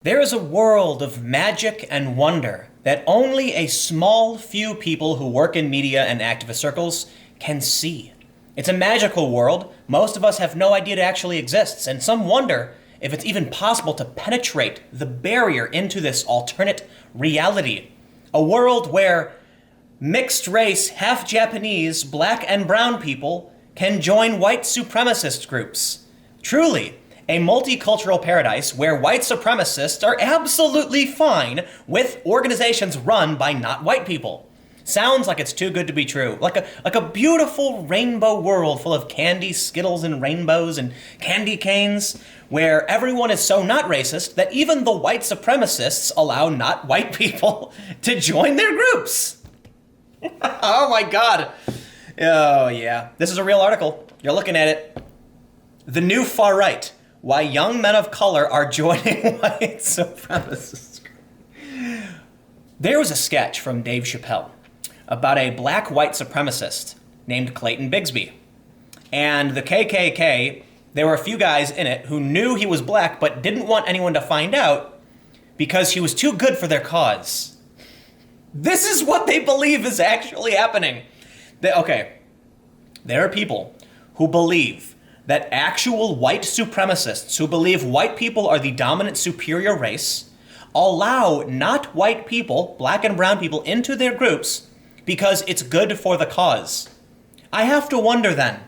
There is a world of magic and wonder that only a small few people who work in media and activist circles can see. It's a magical world most of us have no idea it actually exists, and some wonder if it's even possible to penetrate the barrier into this alternate reality. A world where mixed race, half Japanese, black and brown people can join white supremacist groups. Truly, a multicultural paradise where white supremacists are absolutely fine with organizations run by not white people. Sounds like it's too good to be true. Like a beautiful rainbow world full of candy, Skittles, and rainbows and candy canes, where everyone is so not racist that even the white supremacists allow not white people to join their groups. Oh my God. Oh yeah. This is a real article. You're looking at it. The new far right. Why young men of color are joining white supremacists. There was a sketch from Dave Chappelle about a black white supremacist named Clayton Bigsby. And the KKK, there were a few guys in it who knew he was black but didn't want anyone to find out because he was too good for their cause. This is what they believe is actually happening. There are people who believe that actual white supremacists who believe white people are the dominant superior race allow not white people, black and brown people, into their groups because it's good for the cause. I have to wonder then,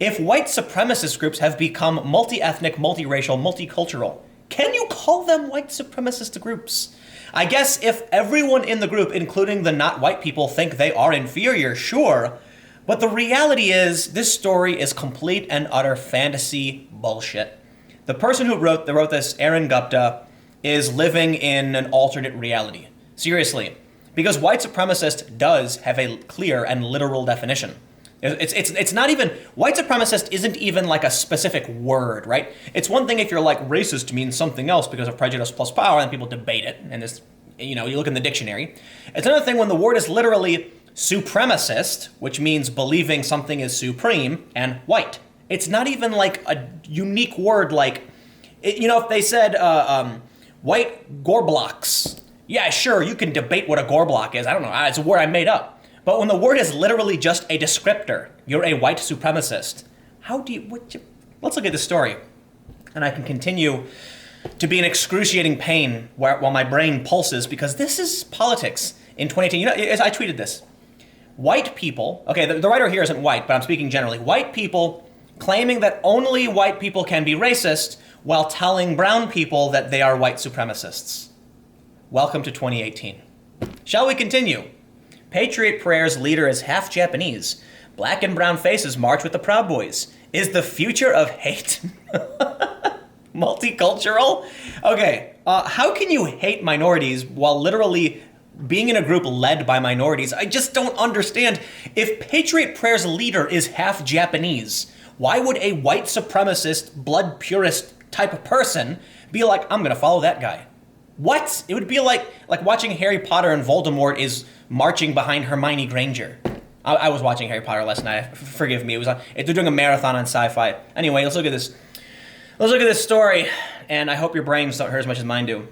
if white supremacist groups have become multi-ethnic, multiracial, multicultural, can you call them white supremacist groups? I guess if everyone in the group, including the not white people, think they are inferior, sure. But the reality is, this story is complete and utter fantasy bullshit. The person who wrote this, Aaron Gupta, is living in an alternate reality. Seriously. Because white supremacist does have a clear and literal definition. It's not even, white supremacist isn't even like a specific word, right? It's one thing if you're like racist means something else because of prejudice plus power and people debate it. And this, you look in the dictionary. It's another thing when the word is literally supremacist, which means believing something is supreme, and white. It's not even like a unique word like, if they said white Gorblocks, yeah, sure, you can debate what a Gorblock is. I don't know, it's a word I made up. But when the word is literally just a descriptor, you're a white supremacist. Let's look at this story. And I can continue to be in excruciating pain while my brain pulses, because this is politics in 2018. I tweeted this. White people, okay, the writer here isn't white, but I'm speaking generally. White people claiming that only white people can be racist while telling brown people that they are white supremacists. Welcome to 2018. Shall we continue? Patriot Prayer's leader is half Japanese. Black and brown faces march with the Proud Boys. Is the future of hate multicultural? Okay, how can you hate minorities while literally being in a group led by minorities? I just don't understand. If Patriot Prayer's leader is half Japanese, why would a white supremacist, blood purist type of person be like, I'm gonna follow that guy? What? It would be like watching Harry Potter and Voldemort is marching behind Hermione Granger. I was watching Harry Potter last night. Forgive me. They're doing a marathon on Sci-Fi. Anyway, let's look at this. Let's look at this story, and I hope your brains don't hurt as much as mine do.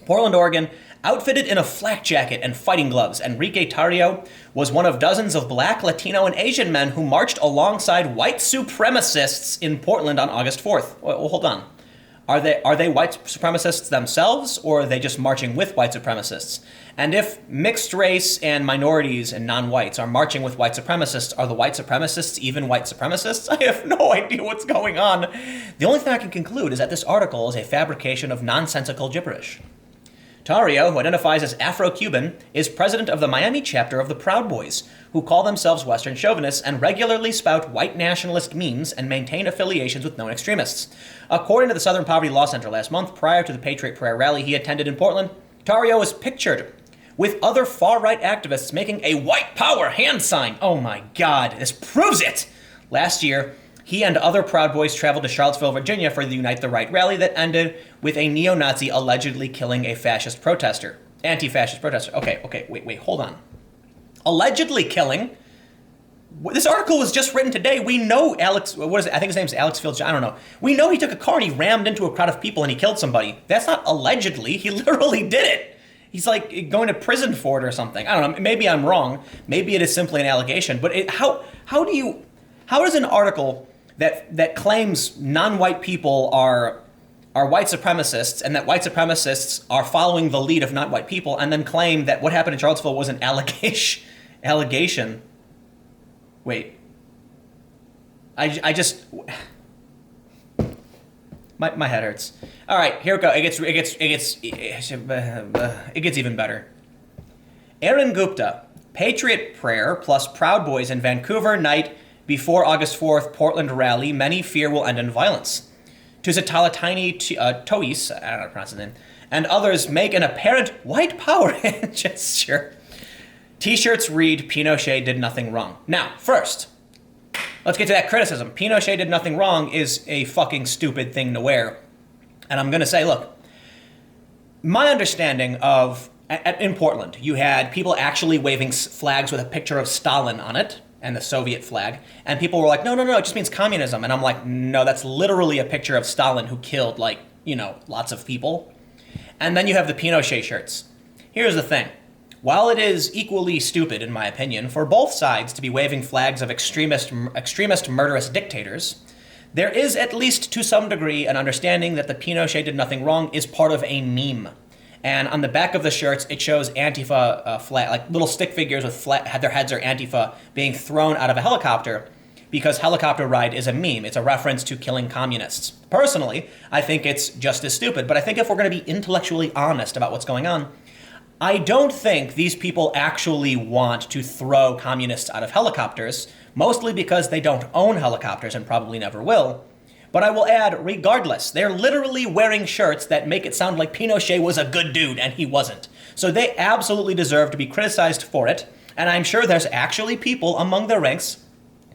Portland, Oregon. Outfitted in a flak jacket and fighting gloves, Enrique Tarrio was one of dozens of black, Latino, and Asian men who marched alongside white supremacists in Portland on August 4th. Well, hold on. Are they white supremacists themselves, or are they just marching with white supremacists? And if mixed race and minorities and non-whites are marching with white supremacists, are the white supremacists even white supremacists? I have no idea what's going on. The only thing I can conclude is that this article is a fabrication of nonsensical gibberish. Tarrio, who identifies as Afro-Cuban, is president of the Miami chapter of the Proud Boys, who call themselves Western chauvinists and regularly spout white nationalist memes and maintain affiliations with known extremists. According to the Southern Poverty Law Center last month, prior to the Patriot Prayer rally he attended in Portland, Tarrio was pictured with other far-right activists making a white power hand sign. Oh my God, this proves it! Last year, he and other Proud Boys traveled to Charlottesville, Virginia for the Unite the Right rally that ended with a neo-Nazi allegedly killing a fascist protester. Anti-fascist protester. Okay, wait, hold on. Allegedly killing? This article was just written today. We know Alex, what is it? I think his name's Alex Fields. I don't know. We know he took a car and he rammed into a crowd of people and he killed somebody. That's not allegedly. He literally did it. He's like going to prison for it or something. I don't know. Maybe I'm wrong. Maybe it is simply an allegation. But how does an article that claims non-white people are white supremacists and that white supremacists are following the lead of non-white people and then claim that what happened in Charlottesville was an allegation? Wait. I just my head hurts. All right, here we go. It gets even better. Aaron Gupta, Patriot Prayer plus Proud Boys in Vancouver night before August 4th Portland rally. Many fear will end in violence. Tusitalatini Tois, I don't know how to pronounce his name, and others make an apparent white power gesture. T-shirts read, Pinochet did nothing wrong. Now, first, let's get to that criticism. Pinochet did nothing wrong is a fucking stupid thing to wear. And I'm going to say, look, my understanding of, in Portland, you had people actually waving flags with a picture of Stalin on it, and the Soviet flag, and people were like, no, it just means communism. And I'm like, no, that's literally a picture of Stalin who killed, lots of people. And then you have the Pinochet shirts. Here's the thing. While it is equally stupid, in my opinion, for both sides to be waving flags of extremist murderous dictators, there is, at least to some degree, an understanding that the Pinochet did nothing wrong is part of a meme. And on the back of the shirts, it shows Antifa flag, like little stick figures with their heads are Antifa being thrown out of a helicopter because helicopter ride is a meme. It's a reference to killing communists. Personally, I think it's just as stupid. But I think if we're going to be intellectually honest about what's going on, I don't think these people actually want to throw communists out of helicopters, mostly because they don't own helicopters and probably never will. But I will add, regardless, they're literally wearing shirts that make it sound like Pinochet was a good dude, and he wasn't. So they absolutely deserve to be criticized for it, and I'm sure there's actually people among their ranks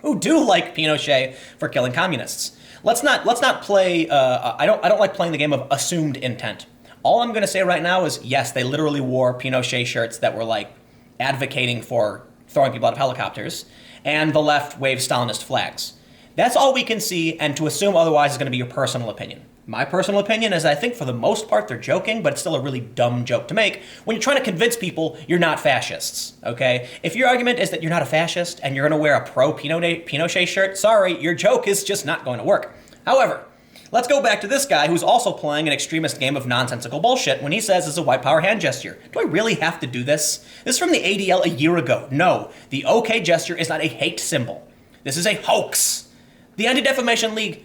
who do like Pinochet for killing communists. Let's not play. I don't like playing the game of assumed intent. All I'm going to say right now is yes, they literally wore Pinochet shirts that were like advocating for throwing people out of helicopters, and the left waved Stalinist flags. That's all we can see, and to assume otherwise is going to be your personal opinion. My personal opinion is I think for the most part they're joking, but it's still a really dumb joke to make when you're trying to convince people you're not fascists, okay? If your argument is that you're not a fascist and you're going to wear a pro-Pinochet shirt, sorry, your joke is just not going to work. However, let's go back to this guy who's also playing an extremist game of nonsensical bullshit when he says it's a white power hand gesture. Do I really have to do this? This is from the ADL a year ago. No, the OK gesture is not a hate symbol. This is a hoax. The Anti-Defamation League,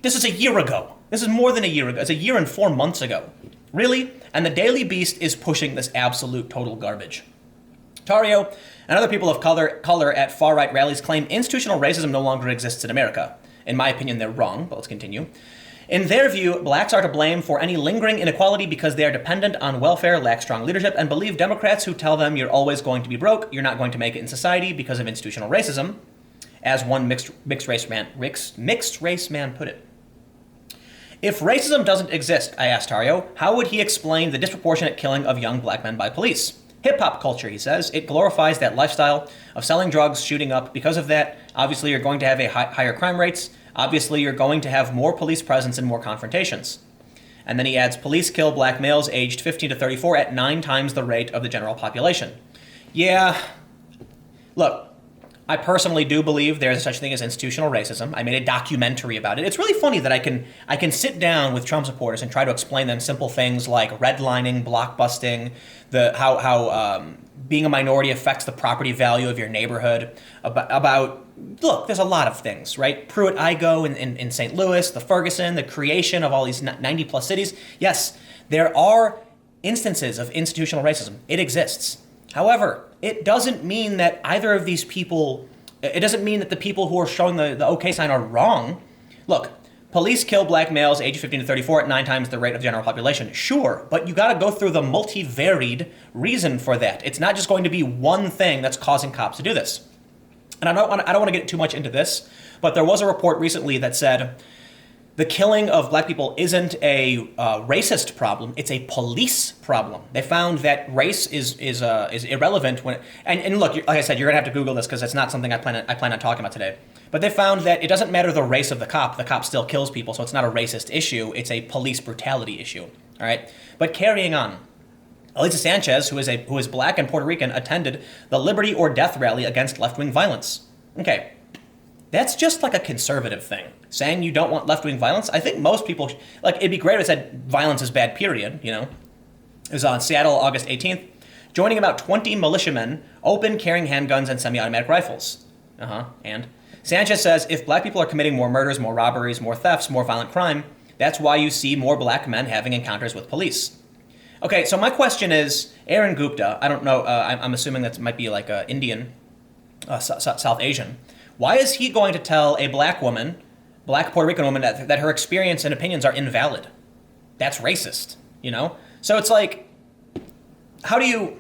this is a year ago. This is more than a year ago. It's a year and 4 months ago. Really? And the Daily Beast is pushing this absolute total garbage. Tario and other people of color at far-right rallies claim institutional racism no longer exists in America. In my opinion, they're wrong, but let's continue. In their view, blacks are to blame for any lingering inequality because they are dependent on welfare, lack strong leadership, and believe Democrats who tell them you're always going to be broke, you're not going to make it in society because of institutional racism. As one mixed race man put it. If racism doesn't exist, I asked Tario, how would he explain the disproportionate killing of young black men by police? Hip-hop culture, he says, it glorifies that lifestyle of selling drugs, shooting up. Because of that, obviously you're going to have higher crime rates. Obviously you're going to have more police presence and more confrontations. And then he adds, police kill black males aged 15 to 34 at 9 times the rate of the general population. Yeah, look, I personally do believe there's such thing as institutional racism. I made a documentary about it. It's really funny that I can sit down with Trump supporters and try to explain them simple things like redlining, blockbusting, how being a minority affects the property value of your neighborhood. Look, there's a lot of things, right? Pruitt-Igoe in St. Louis, the Ferguson, the creation of all these 90 plus cities. Yes, there are instances of institutional racism. It exists. However, it doesn't mean that either of these people, it doesn't mean that the people who are showing the OK sign are wrong. Look, police kill black males aged 15 to 34 at 9 times the rate of the general population. Sure, but you got to go through the multivaried reason for that. It's not just going to be one thing that's causing cops to do this. And I don't want to get too much into this, but there was a report recently that said the killing of black people isn't a racist problem; it's a police problem. They found that race is irrelevant when. And look, like I said, you're gonna have to Google this because it's not something I plan on talking about today. But they found that it doesn't matter the race of the cop; the cop still kills people, so it's not a racist issue; it's a police brutality issue. All right. But carrying on, Elisa Sanchez, who is black and Puerto Rican, attended the Liberty or Death rally against left-wing violence. Okay. That's just like a conservative thing. Saying you don't want left-wing violence, I think most people, like, it'd be great if it said violence is bad, period, you know? It was on Seattle, August 18th. Joining about 20 militiamen, open carrying handguns and semi-automatic rifles. And? Sanchez says if black people are committing more murders, more robberies, more thefts, more violent crime, that's why you see more black men having encounters with police. Okay, so my question is, Aaron Gupta, I don't know, I'm assuming that might be like Indian, South Asian. Why is he going to tell a black Puerto Rican woman, that her experience and opinions are invalid? That's racist, you know? So it's like, how do you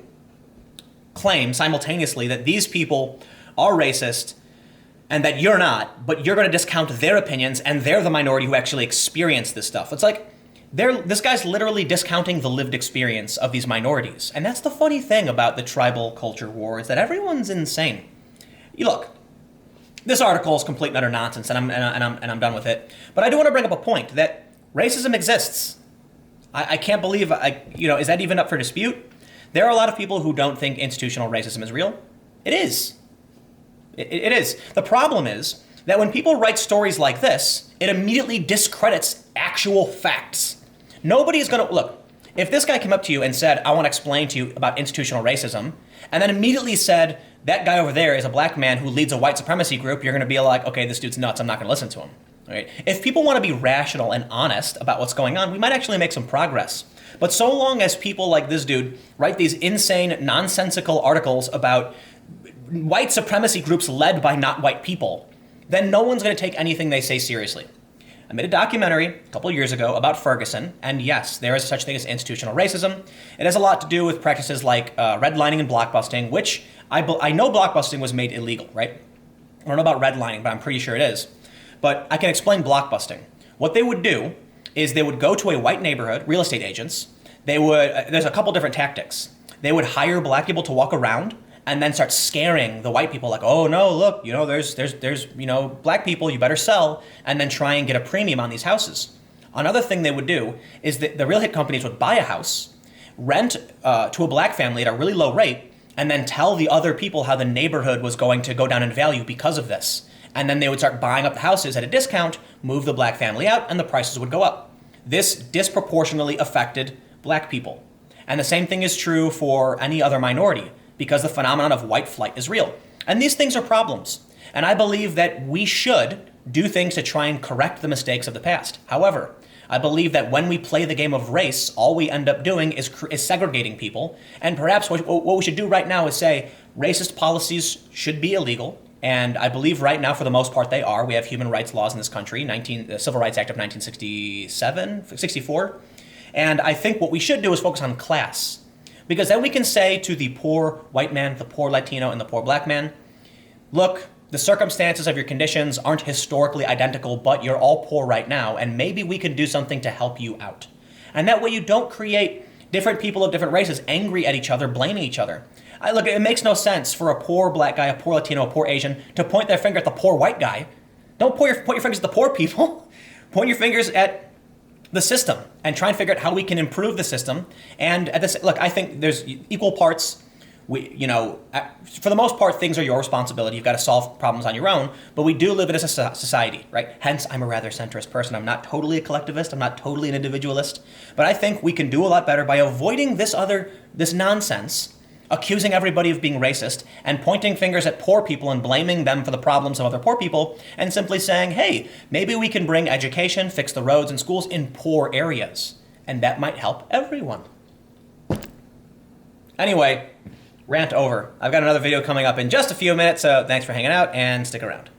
claim simultaneously that these people are racist and that you're not, but you're going to discount their opinions and they're the minority who actually experience this stuff? It's like, this guy's literally discounting the lived experience of these minorities. And that's the funny thing about the tribal culture war, is that everyone's insane. Look, this article is complete and utter nonsense, and I'm done with it. But I do want to bring up a point that racism exists. I can't believe, is that even up for dispute? There are a lot of people who don't think institutional racism is real. It is. It is. The problem is that when people write stories like this, it immediately discredits actual facts. Nobody's going to, look, if this guy came up to you and said, I want to explain to you about institutional racism, and then immediately said, that guy over there is a black man who leads a white supremacy group, you're going to be like, okay, this dude's nuts, I'm not going to listen to him. Right? If people want to be rational and honest about what's going on, we might actually make some progress. But so long as people like this dude write these insane, nonsensical articles about white supremacy groups led by not white people, then no one's going to take anything they say seriously. I made a documentary a couple of years ago about Ferguson, and yes, there is such thing as institutional racism. It has a lot to do with practices like redlining and blockbusting, which I know blockbusting was made illegal, right? I don't know about redlining, but I'm pretty sure it is. But I can explain blockbusting. What they would do is they would go to a white neighborhood, real estate agents. They would, there's a couple different tactics. They would hire black people to walk around and then start scaring the white people like, oh no, look, there's black people, you better sell, and then try and get a premium on these houses. Another thing they would do is that the real estate companies would buy a house, rent to a black family at a really low rate, and then tell the other people how the neighborhood was going to go down in value because of this. And then they would start buying up the houses at a discount, move the black family out, and the prices would go up. This disproportionately affected black people. And the same thing is true for any other minority, because the phenomenon of white flight is real. And these things are problems. And I believe that we should do things to try and correct the mistakes of the past. However, I believe that when we play the game of race, all we end up doing is segregating people. And perhaps what we should do right now is say racist policies should be illegal. And I believe right now, for the most part, they are. We have human rights laws in this country, the Civil Rights Act of 64. And I think what we should do is focus on class. Because then we can say to the poor white man, the poor Latino, and the poor black man, look, the circumstances of your conditions aren't historically identical, but you're all poor right now, and maybe we can do something to help you out. And that way you don't create different people of different races angry at each other, blaming each other. Look, it makes no sense for a poor black guy, a poor Latino, a poor Asian to point their finger at the poor white guy. Don't point your fingers at the poor people. Point your fingers at the system and try and figure out how we can improve the system. And look, I think there's equal parts. For the most part, things are your responsibility. You've got to solve problems on your own, but we do live in a society, right? Hence, I'm a rather centrist person. I'm not totally a collectivist. I'm not totally an individualist, but I think we can do a lot better by avoiding this nonsense, accusing everybody of being racist and pointing fingers at poor people and blaming them for the problems of other poor people, and simply saying, hey, maybe we can bring education, fix the roads and schools in poor areas, and that might help everyone. Anyway, rant over. I've got another video coming up in just a few minutes, so thanks for hanging out and stick around.